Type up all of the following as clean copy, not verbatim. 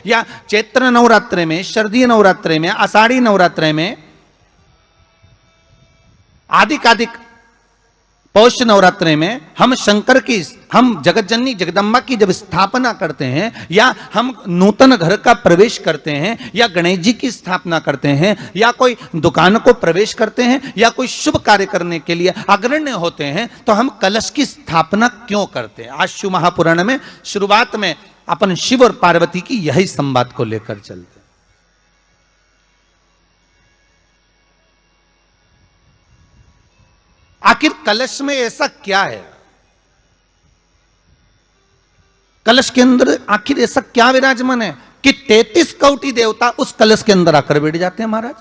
या चैत्र नवरात्रे में, शरदीय नवरात्रे में, आषाढ़ी नवरात्रे में, आदिक पौष नवरात्रे में हम शंकर की, हम जगतजननी जगदम्बा की जब स्थापना करते हैं, या हम नूतन घर का प्रवेश करते हैं, या गणेश जी की स्थापना करते हैं, या कोई दुकान को प्रवेश करते हैं, या कोई शुभ कार्य करने के लिए अग्रण्य होते हैं, तो हम कलश की स्थापना क्यों करते हैं? आज शिव महापुराण में शुरुआत में अपन शिव और पार्वती की यही संवाद को लेकर चलते। आखिर कलश में ऐसा क्या है? कलश के अंदर आखिर ऐसा क्या विराजमान है कि 33 कोटि देवता उस कलश के अंदर आकर बैठ जाते हैं? महाराज,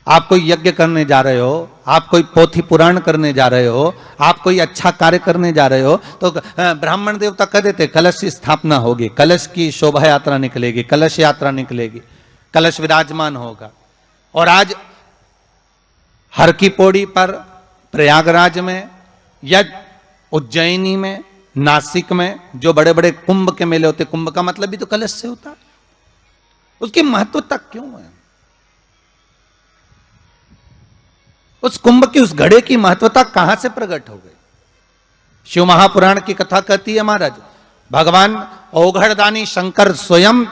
आप कोई यज्ञ करने जा रहे हो, आप कोई पोथी पुराण करने जा रहे हो, आप कोई अच्छा कार्य करने जा रहे हो, तो ब्राह्मण देवता कह देते कलश की स्थापना होगी, कलश की शोभा यात्रा निकलेगी, कलश यात्रा निकलेगी, कलश विराजमान होगा। और आज हर की पौड़ी पर, प्रयागराज में, या उज्जैनी में, नासिक में जो बड़े बड़े कुंभ के मेले होते, कुंभ का मतलब भी तो कलश से होता, उसकी महत्वता क्यों है? उस कुंभ की, उस घड़े की महत्वता कहां से प्रकट हो गई? शिव महापुराण की कथा कहती है महाराज, भगवान ओघड़दानी शंकर स्वयं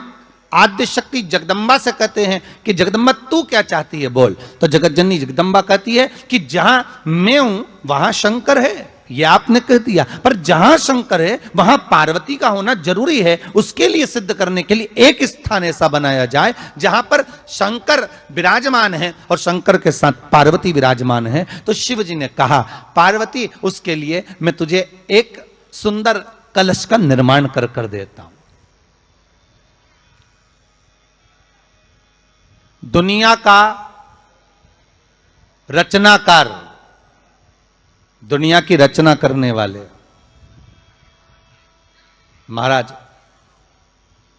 आद्य शक्ति जगदम्बा से कहते हैं कि जगदम्बा तू क्या चाहती है बोल। तो जगतजननी जगदम्बा कहती है कि जहां मैं हूं वहां शंकर है, ये आपने कह दिया, पर जहां शंकर है वहां पार्वती का होना जरूरी है। उसके लिए सिद्ध करने के लिए एक स्थान ऐसा बनाया जाए जहां पर शंकर विराजमान है और शंकर के साथ पार्वती विराजमान है। तो शिव जी ने कहा, पार्वती उसके लिए मैं तुझे एक सुंदर कलश का निर्माण कर देता हूं। दुनिया का रचनाकार, दुनिया की रचना करने वाले महाराज,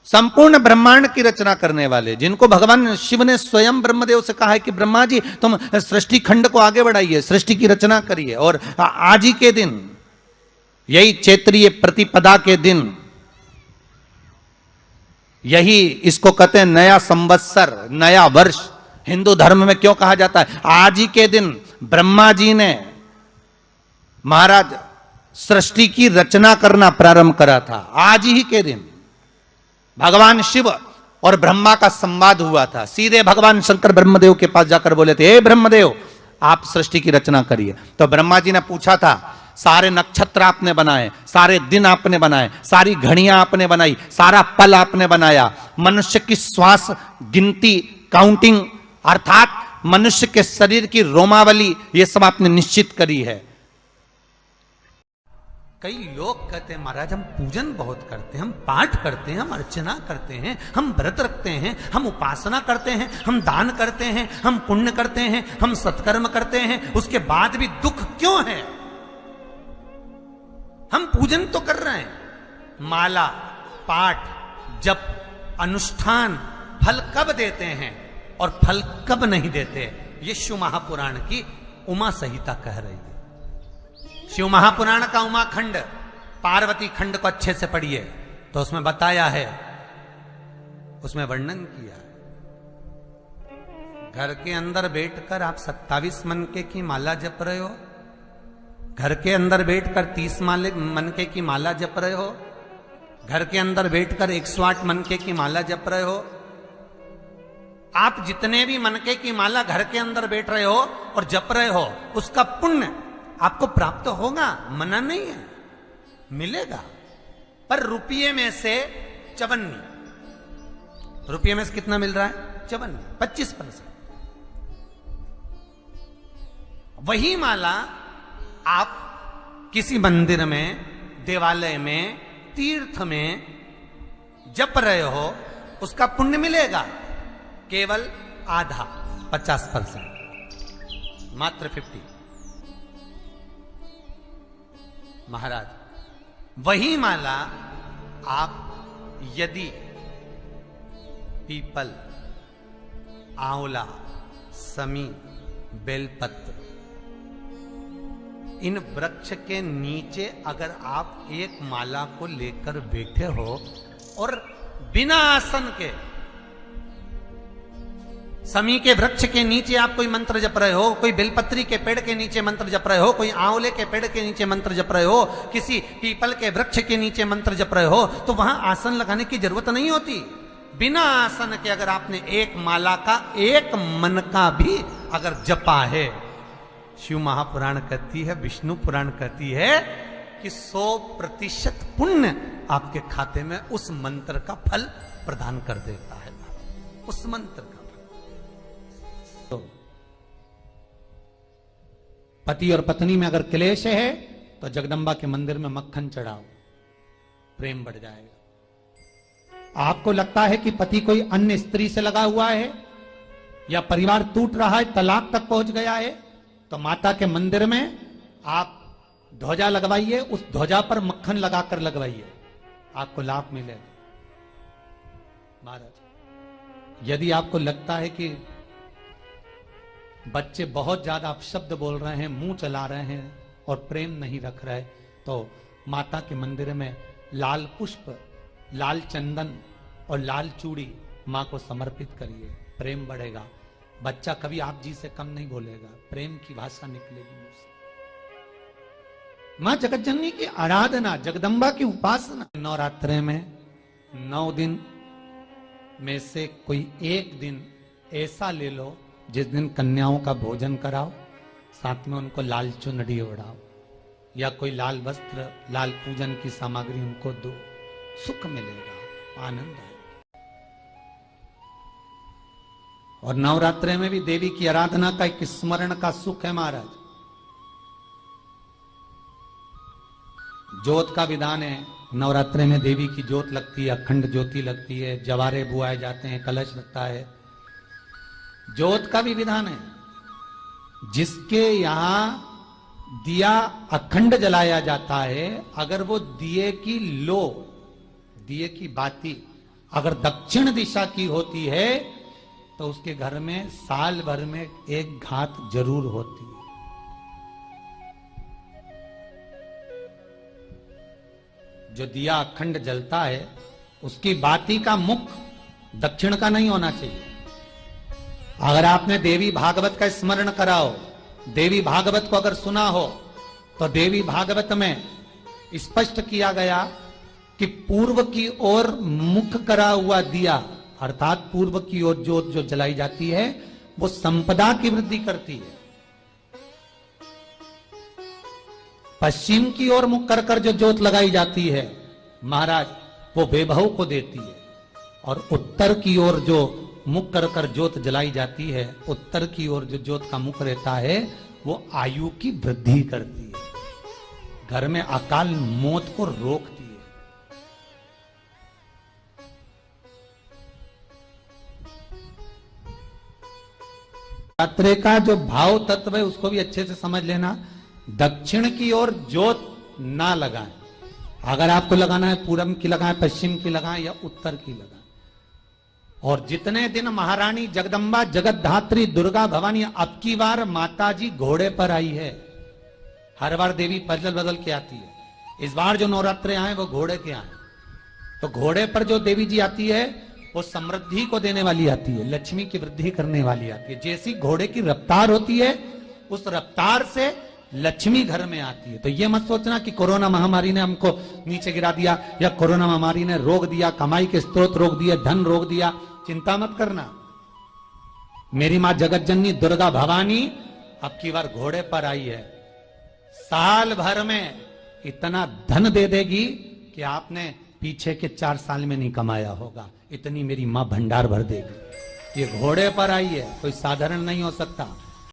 संपूर्ण ब्रह्मांड की रचना करने वाले, जिनको भगवान शिव ने स्वयं ब्रह्मदेव से कहा है कि ब्रह्मा जी तुम सृष्टि खंड को आगे बढ़ाइए, सृष्टि की रचना करिए। और आज ही के दिन, यही चैत्रीय प्रतिपदा के दिन, यही इसको कहते हैं नया संवत्सर, नया वर्ष। हिंदू धर्म में क्यों कहा जाता है? आज ही के दिन ब्रह्मा जी ने महाराज सृष्टि की रचना करना प्रारंभ करा था। आज ही के दिन भगवान शिव और ब्रह्मा का संवाद हुआ था। सीधे भगवान शंकर ब्रह्मदेव के पास जाकर बोले थे, हे ब्रह्मदेव आप सृष्टि की रचना करिए। तो ब्रह्मा जी ने पूछा था, सारे नक्षत्र आपने बनाए, सारे दिन आपने बनाए, सारी घड़ियां आपने बनाई, सारा पल आपने बनाया, मनुष्य की श्वास गिनती, काउंटिंग, अर्थात मनुष्य के शरीर की रोमावली, ये सब आपने निश्चित करी है। कई लोग कहते हैं महाराज हम पूजन बहुत करते हैं, हम पाठ करते हैं, हम अर्चना करते हैं, हम व्रत रखते हैं, हम उपासना करते हैं, हम दान करते हैं, हम पुण्य करते हैं, हम सत्कर्म करते हैं, उसके बाद भी दुख क्यों है? हम पूजन तो कर रहे हैं, माला, पाठ, जप, अनुष्ठान, फल कब देते हैं और फल कब नहीं देते? ये शिव महापुराण की उमा संहिता कह रही है। शिव महापुराण का उमा खंड, पार्वती खंड को अच्छे से पढ़िए तो उसमें बताया है, उसमें वर्णन किया है। घर के अंदर बैठकर आप 27 मनके की माला जप रहे हो, घर के अंदर बैठकर 30 मनके की माला जप रहे हो, घर के अंदर बैठकर 108 मनके की माला जप रहे हो। आप जितने भी मनके की माला घर के अंदर बैठ रहे हो और जप रहे हो, उसका पुण्य आपको प्राप्त होगा, मना नहीं है, मिलेगा। पर रुपये में से 54, रुपये में से कितना मिल रहा है? 54, 25%। वही माला आप किसी मंदिर में, देवालय में, तीर्थ में जप रहे हो, उसका पुण्य मिलेगा केवल आधा, 50%, मात्र 50। महाराज वही माला आप यदि पीपल, आंवला, समी, बेलपत्र इन वृक्ष के नीचे अगर आप एक माला को लेकर बैठे हो और बिना आसन के समी के वृक्ष के नीचे आप कोई मंत्र जप रहे हो, कोई बेलपत्री के पेड़ के नीचे मंत्र जप रहे हो, कोई आंवले के पेड़ के नीचे मंत्र जप रहे हो, किसी पीपल के वृक्ष के नीचे मंत्र जप रहे हो, तो वहां आसन लगाने की जरूरत नहीं होती। बिना आसन के अगर आपने एक माला का एक मन का भी अगर जपा है, शिव महापुराण कहती है, विष्णु पुराण कहती है कि 100% पुण्य आपके खाते में उस मंत्र का फल प्रदान कर देता है, उस मंत्र का। पति और पत्नी में अगर क्लेश है तो जगदंबा के मंदिर में मक्खन चढ़ाओ, प्रेम बढ़ जाएगा। आपको लगता है कि पति कोई अन्य स्त्री से लगा हुआ है या परिवार टूट रहा है, तलाक तक पहुंच गया है, तो माता के मंदिर में आप ध्वजा लगवाइए, उस ध्वजा पर मक्खन लगाकर लगवाइए, आपको लाभ मिलेगा। महाराज, यदि आपको लगता है कि बच्चे बहुत ज्यादा अपशब्द बोल रहे हैं, मुंह चला रहे हैं और प्रेम नहीं रख रहे, तो माता के मंदिर में लाल पुष्प, लाल चंदन और लाल चूड़ी मां को समर्पित करिए, प्रेम बढ़ेगा। बच्चा कभी आप जी से कम नहीं बोलेगा, प्रेम की भाषा निकलेगी मुंह से। मां जगतजननी की आराधना, जगदंबा की उपासना। नवरात्रे में 9 दिन में से कोई एक दिन ऐसा ले लो जिस दिन कन्याओं का भोजन कराओ, साथ में उनको लाल चुनरी ओढ़ाओ या कोई लाल वस्त्र, लाल पूजन की सामग्री उनको दो, सुख मिलेगा, आनंद आएगा। और नवरात्रे में भी देवी की आराधना का एक स्मरण का सुख है महाराज। ज्योत का विधान है, नवरात्रे में देवी की ज्योत लगती है, अखंड ज्योति लगती है, जवारे बुआए जाते हैं, कलश लगता है। ज्योत का भी विधान है, जिसके यहां दिया अखंड जलाया जाता है, अगर वो दिए की लो, दिए की बाती अगर दक्षिण दिशा की होती है तो उसके घर में साल भर में एक घात जरूर होती है। जो दिया अखंड जलता है उसकी बाती का मुख दक्षिण का नहीं होना चाहिए। अगर आपने देवी भागवत का स्मरण कराओ, देवी भागवत को अगर सुना हो, तो देवी भागवत में स्पष्ट किया गया कि पूर्व की ओर मुख करा हुआ दिया, अर्थात पूर्व की ओर ज्योत जो जलाई जाती है वो संपदा की वृद्धि करती है। पश्चिम की ओर मुख कर कर जो ज्योत लगाई जाती है महाराज, वो वैभव को देती है। और उत्तर की ओर जो मुख कर कर ज्योत जलाई जाती है, उत्तर की ओर जो ज्योत का मुख रहता है वो आयु की वृद्धि करती है, घर में अकाल मौत को रोकती है। यात्रे का जो भाव तत्व है उसको भी अच्छे से समझ लेना। दक्षिण की ओर ज्योत ना लगाएं, अगर आपको लगाना है पूरब की लगाएं, पश्चिम की लगाएं या उत्तर की लगाएं। और जितने दिन महारानी जगदंबा जगतधात्री दुर्गा भवानी, अब की बार माताजी घोड़े पर आई है, हर बार देवी बदल बदल के आती है, इस बार जो नवरात्रे आए वो घोड़े के आए। तो घोड़े पर जो देवी जी आती है वो समृद्धि को देने वाली आती है, लक्ष्मी की वृद्धि करने वाली आती है। जैसी घोड़े की रफ्तार होती है उस रफ्तार से लक्ष्मी घर में आती है। तो ये मत सोचना कि कोरोना महामारी ने हमको नीचे गिरा दिया या कोरोना महामारी ने रोक दिया, कमाई के स्रोत रोक दिए, धन रोक दिया, चिंता मत करना। मेरी मां जगत जननी दुर्गा भवानी अब की बार घोड़े पर आई है, साल भर में इतना धन दे देगी कि आपने पीछे के 4 साल में नहीं कमाया होगा, इतनी मेरी मां भंडार भर देगी। ये घोड़े पर आई है, कोई साधारण नहीं हो सकता।